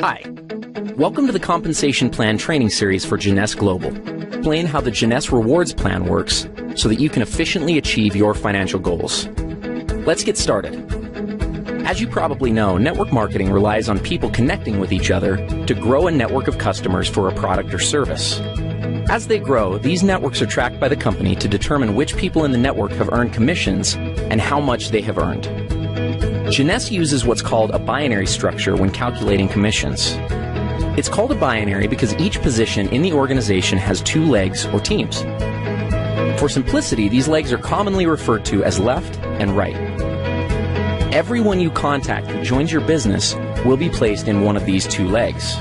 Hi, welcome to the Compensation Plan Training Series for Jeunesse Global. Explain how the Jeunesse Rewards Plan works so that you can efficiently achieve your financial goals. Let's get started. As you probably know, network marketing relies on people connecting with each other to grow a network of customers for a product or service. As they grow, these networks are tracked by the company to determine which people in the network have earned commissions and how much they have earned. Jeunesse uses what's called a binary structure when calculating commissions. It's called a binary because each position in the organization has two legs or teams. For simplicity, these legs are commonly referred to as left and right. Everyone you contact who joins your business will be placed in one of these two legs.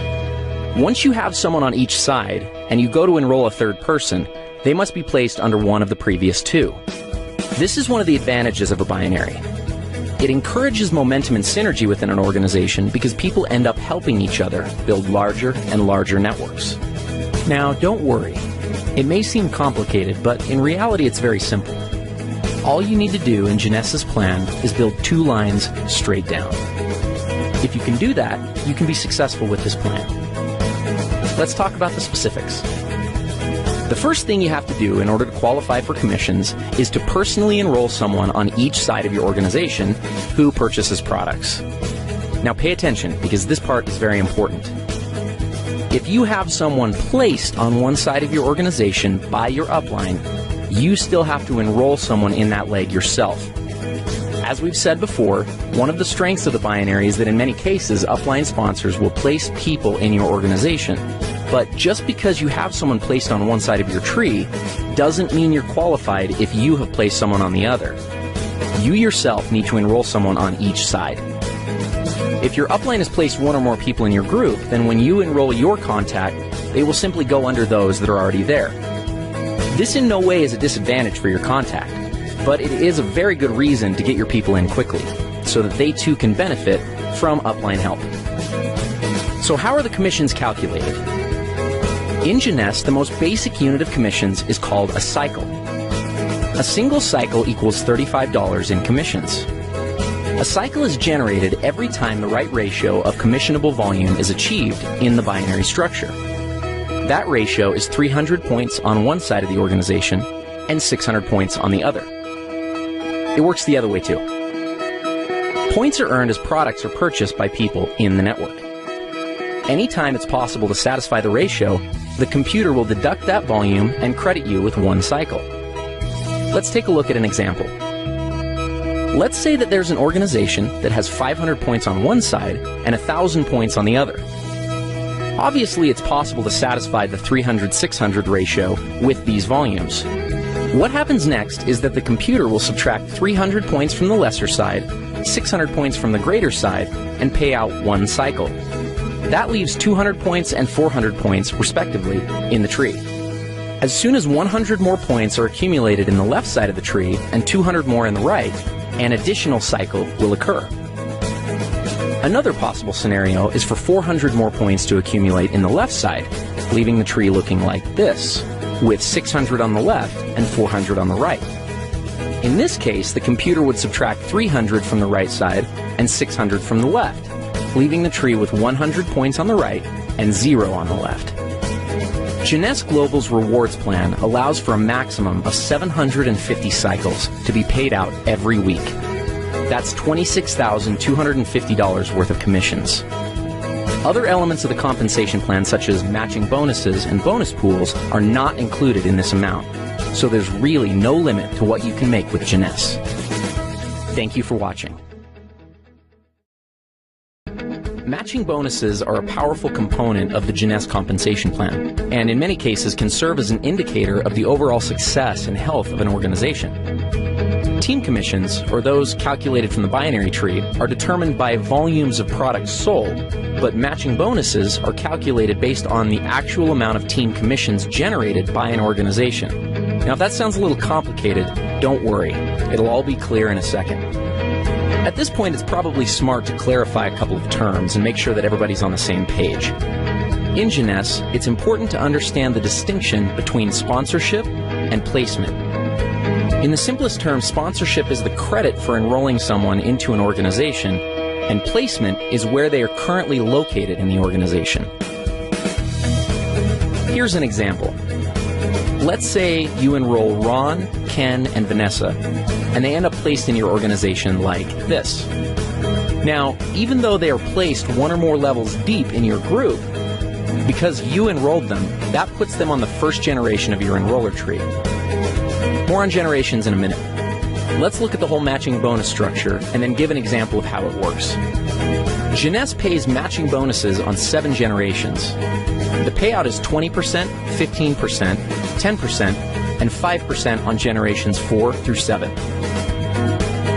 Once you have someone on each side and you go to enroll a third person, they must be placed under one of the previous two. This is one of the advantages of a binary. It encourages momentum and synergy within an organization because people end up helping each other build larger and larger networks. Now, don't worry. It may seem complicated, but in reality it's very simple. All you need to do in Jeunesse's plan is build two lines straight down. If you can do that, you can be successful with this plan. Let's talk about the specifics. The first thing you have to do in order to qualify for commissions is to personally enroll someone on each side of your organization who purchases products. Now pay attention because this part is very important. If you have someone placed on one side of your organization by your upline, you still have to enroll someone in that leg yourself. As we've said before, one of the strengths of the binary is that in many cases, upline sponsors will place people in your organization. But just because you have someone placed on one side of your tree doesn't mean you're qualified if you have placed someone on the other. You yourself need to enroll someone on each side. If your upline has placed one or more people in your group, then when you enroll your contact, they will simply go under those that are already there. This in no way is a disadvantage for your contact, but it is a very good reason to get your people in quickly, so that they too can benefit from upline help. So how are the commissions calculated? In Jeunesse, the most basic unit of commissions is called a cycle. A single cycle equals $35 in commissions. A cycle is generated every time the right ratio of commissionable volume is achieved in the binary structure. That ratio is 300 points on one side of the organization and 600 points on the other. It works the other way too. Points are earned as products are purchased by people in the network. Anytime it's possible to satisfy the ratio, the computer will deduct that volume and credit you with one cycle. Let's take a look at an example. Let's say that there's an organization that has 500 points on one side and 1,000 points on the other. Obviously, it's possible to satisfy the 300-600 ratio with these volumes. What happens next is that the computer will subtract 300 points from the lesser side, 600 points from the greater side, and pay out one cycle. That leaves 200 points and 400 points, respectively, in the tree. As soon as 100 more points are accumulated in the left side of the tree and 200 more in the right, an additional cycle will occur. Another possible scenario is for 400 more points to accumulate in the left side, leaving the tree looking like this, with 600 on the left and 400 on the right. In this case, the computer would subtract 300 from the right side and 600 from the left, leaving the tree with 100 points on the right and 0 on the left. Jeunesse Global's rewards plan allows for a maximum of 750 cycles to be paid out every week. That's $26,250 worth of commissions. Other elements of the compensation plan, such as matching bonuses and bonus pools, are not included in this amount, so there's really no limit to what you can make with Jeunesse. Thank you for watching. Matching bonuses are a powerful component of the Jeunesse compensation plan, and in many cases can serve as an indicator of the overall success and health of an organization. Team commissions, or those calculated from the binary tree, are determined by volumes of products sold, but matching bonuses are calculated based on the actual amount of team commissions generated by an organization. Now, if that sounds a little complicated, don't worry. It'll all be clear in a second. At this point, it's probably smart to clarify a couple of terms and make sure that everybody's on the same page. In Jeunesse, it's important to understand the distinction between sponsorship and placement. In the simplest terms, sponsorship is the credit for enrolling someone into an organization, and placement is where they are currently located in the organization. Here's an example. Let's say you enroll Ron, Ken, and Vanessa, and they end up placed in your organization like this. Now, even though they are placed one or more levels deep in your group, because you enrolled them, that puts them on the first generation of your enroller tree. More on generations in a minute. Let's look at the whole matching bonus structure and then give an example of how it works. Jeunesse pays matching bonuses on 7 generations. The payout is 20%, 15%, 10%, and 5% on generations 4 through 7.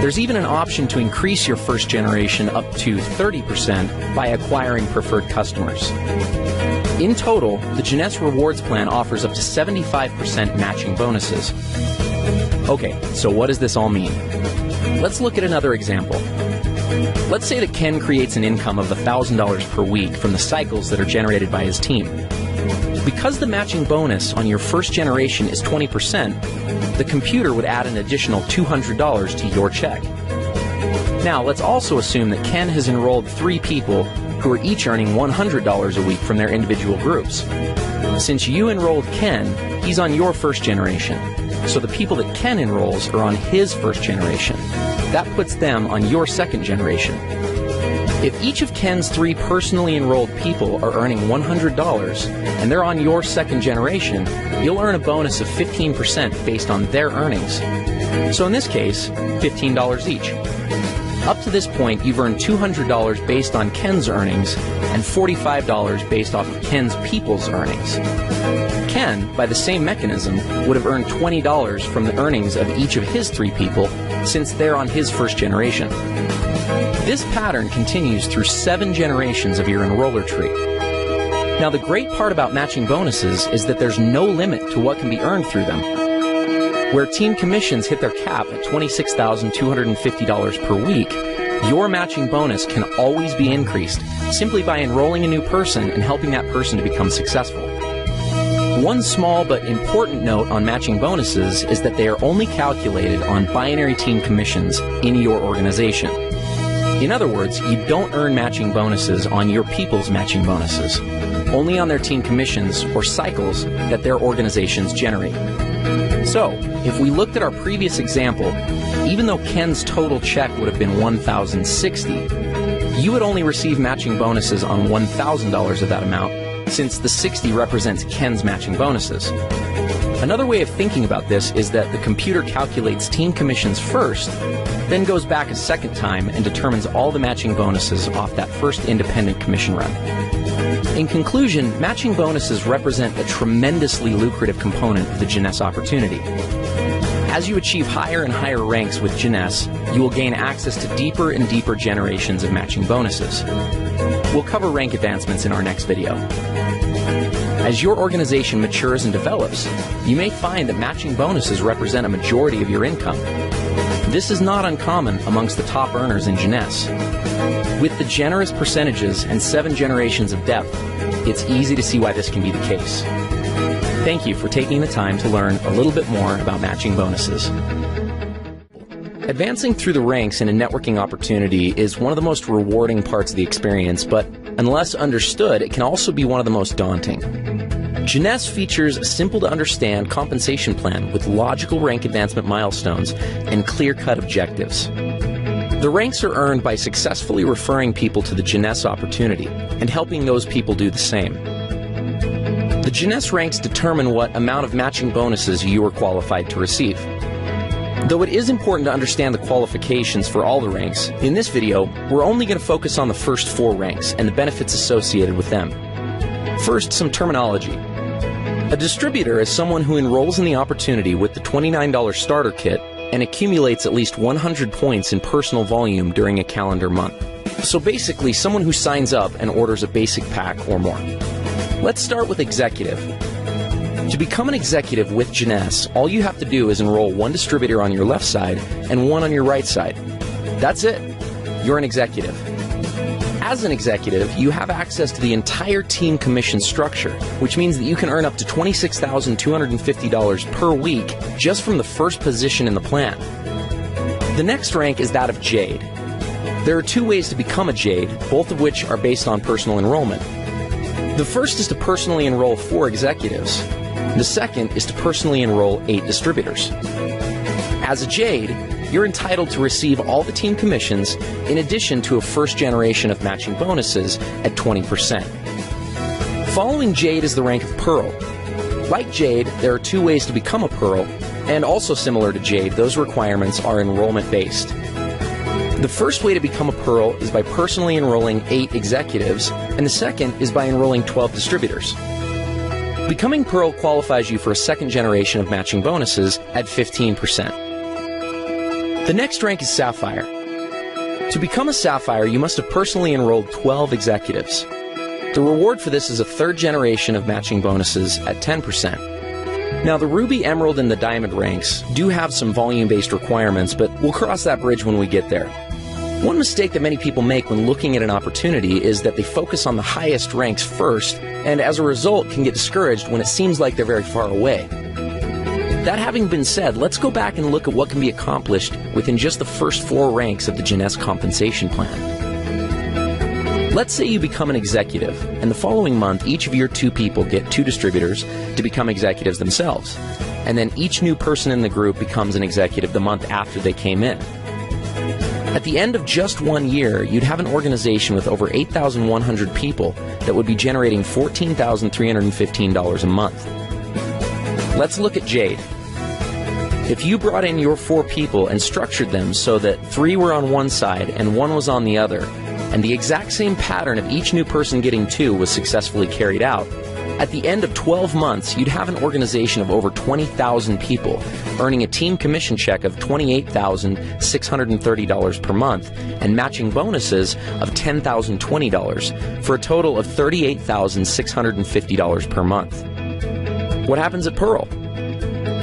There's even an option to increase your first generation up to 30% by acquiring preferred customers. In total, the Jeunesse Rewards Plan offers up to 75% matching bonuses. Okay, so what does this all mean? Let's look at another example. Let's say that Ken creates an income of $1,000 per week from the cycles that are generated by his team. Because the matching bonus on your first generation is 20%, the computer would add an additional $200 to your check. Now, let's also assume that Ken has enrolled 3 people who are each earning $100 a week from their individual groups. Since you enrolled Ken, he's on your first generation. So the people that Ken enrolls are on his first generation. That puts them on your second generation. If each of Ken's 3 personally enrolled people are earning $100 and they're on your second generation, you'll earn a bonus of 15% based on their earnings. So in this case, $15 each. Up to this point, you've earned $200 based on Ken's earnings and $45 based off of Ken's people's earnings. Ken, by the same mechanism, would have earned $20 from the earnings of each of his 3 people since they're on his first generation. This pattern continues through 7 generations of your enroller tree. Now, the great part about matching bonuses is that there's no limit to what can be earned through them. Where team commissions hit their cap at $26,250 per week, your matching bonus can always be increased simply by enrolling a new person and helping that person to become successful. One small but important note on matching bonuses is that they are only calculated on binary team commissions in your organization. In other words, you don't earn matching bonuses on your people's matching bonuses, only on their team commissions or cycles that their organizations generate. So, if we looked at our previous example, even though Ken's total check would have been $1,060, you would only receive matching bonuses on $1,000 of that amount, since the 60 represents Ken's matching bonuses. Another way of thinking about this is that the computer calculates team commissions first, then goes back a second time and determines all the matching bonuses off that first independent commission run. In conclusion, matching bonuses represent a tremendously lucrative component of the Jeunesse opportunity. As you achieve higher and higher ranks with Jeunesse, you will gain access to deeper and deeper generations of matching bonuses. We'll cover rank advancements in our next video. As your organization matures and develops, you may find that matching bonuses represent a majority of your income. This is not uncommon amongst the top earners in Jeunesse. With the generous percentages and 7 generations of depth, it's easy to see why this can be the case. Thank you for taking the time to learn a little bit more about matching bonuses. Advancing through the ranks in a networking opportunity is one of the most rewarding parts of the experience, but unless understood, it can also be one of the most daunting. Jeunesse features a simple-to-understand compensation plan with logical rank advancement milestones and clear-cut objectives. The ranks are earned by successfully referring people to the Jeunesse opportunity and helping those people do the same. The Jeunesse ranks determine what amount of matching bonuses you are qualified to receive. Though it is important to understand the qualifications for all the ranks, in this video, we're only going to focus on the first 4 ranks and the benefits associated with them. First, some terminology. A distributor is someone who enrolls in the opportunity with the $29 starter kit and accumulates at least 100 points in personal volume during a calendar month. So basically, someone who signs up and orders a basic pack or more. Let's start with executive. To become an executive with Jeunesse, all you have to do is enroll 1 distributor on your left side and 1 on your right side. That's it. You're an executive. As an executive, you have access to the entire team commission structure, which means that you can earn up to $26,250 per week just from the first position in the plan. The next rank is that of Jade. There are two ways to become a Jade, both of which are based on personal enrollment. The first is to personally enroll 4 executives. The second is to personally enroll 8 distributors. As a Jade, you're entitled to receive all the team commissions in addition to a first generation of matching bonuses at 20%. Following Jade is the rank of Pearl. Like Jade, there are 2 ways to become a Pearl, and also similar to Jade, those requirements are enrollment-based. The first way to become a Pearl is by personally enrolling 8 executives, and the second is by enrolling 12 distributors. Becoming Pearl qualifies you for a second generation of matching bonuses at 15%. The next rank is Sapphire. To become a Sapphire, you must have personally enrolled 12 executives. The reward for this is a third generation of matching bonuses at 10%. Now, the Ruby, Emerald, and the Diamond ranks do have some volume-based requirements, but we'll cross that bridge when we get there. One mistake that many people make when looking at an opportunity is that they focus on the highest ranks first, and as a result can get discouraged when it seems like they're very far away. That having been said, let's go back and look at what can be accomplished within just the first 4 ranks of the Jeunesse compensation plan. Let's say you become an executive, and the following month each of your 2 people get 2 distributors to become executives themselves, and then each new person in the group becomes an executive the month after they came in. At the end of just 1 year, you'd have an organization with over 8,100 people that would be generating $14,315 a month. Let's look at Jade. If you brought in your 4 people and structured them so that 3 were on one side and 1 was on the other, and the exact same pattern of each new person getting 2 was successfully carried out, at the end of 12 months, you'd have an organization of over 20,000 people, earning a team commission check of $28,630 per month and matching bonuses of $10,020 for a total of $38,650 per month. What happens at Pearl?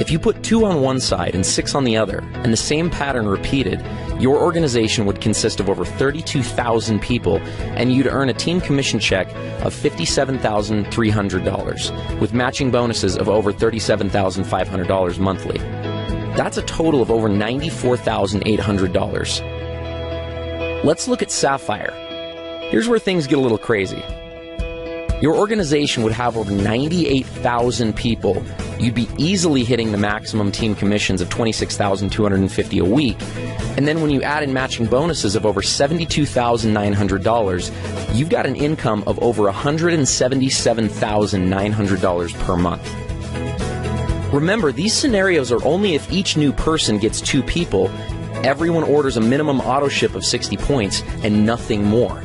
If you put 2 on one side and 6 on the other, and the same pattern repeated, your organization would consist of over 32,000 people, and you'd earn a team commission check of $57,300, with matching bonuses of over $37,500 monthly. That's a total of over $94,800. Let's look at Sapphire. Here's where things get a little crazy. Your organization would have over 98,000 people. You'd be easily hitting the maximum team commissions of $26,250 a week. And then when you add in matching bonuses of over $72,900, you've got an income of over $177,900 per month. Remember, these scenarios are only if each new person gets 2 people, everyone orders a minimum auto ship of 60 points, and nothing more.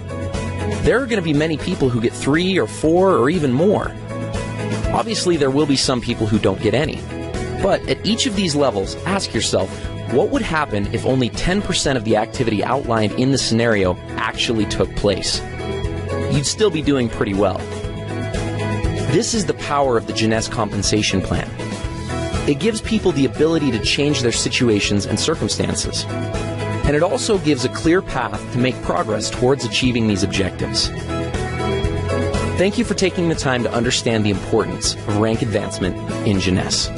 There are going to be many people who get 3 or 4 or even more. Obviously, there will be some people who don't get any. But at each of these levels, ask yourself, what would happen if only 10% of the activity outlined in the scenario actually took place? You'd still be doing pretty well. This is the power of the Jeunesse compensation plan. It gives people the ability to change their situations and circumstances. And it also gives a clear path to make progress towards achieving these objectives. Thank you for taking the time to understand the importance of rank advancement in Jeunesse.